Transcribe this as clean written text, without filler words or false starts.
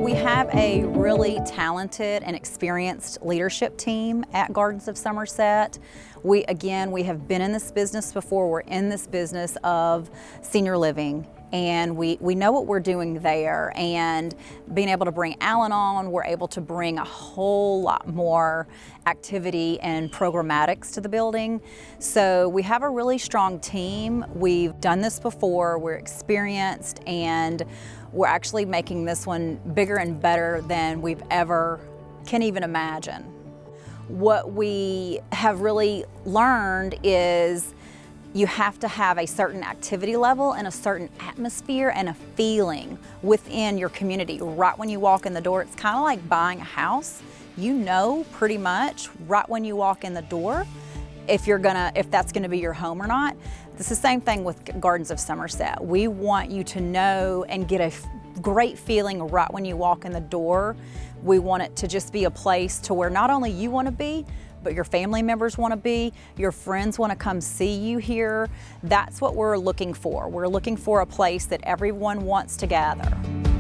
We have a really talented and experienced leadership team at Gardens of Somerset. We have been in this business before. We're in this business of senior living, and we know what we're doing there. And being able to bring Alan on, we're able to bring a whole lot more activity and programmatics to the building. So we have a really strong team. We've done this before, we're experienced, and we're actually making this one bigger and better than we've ever can even imagine. What we have really learned is you have to have a certain activity level and a certain atmosphere and a feeling within your community. Right when you walk in the door, it's kind of like buying a house. You know pretty much right when you walk in the door if that's gonna be your home or not. It's the same thing with Gardens of Somerset. We want you to know and get a great feeling right when you walk in the door. We want it to just be a place to where not only you want to be, but your family members want to be, your friends want to come see you here. That's what we're looking for. We're looking for a place that everyone wants to gather.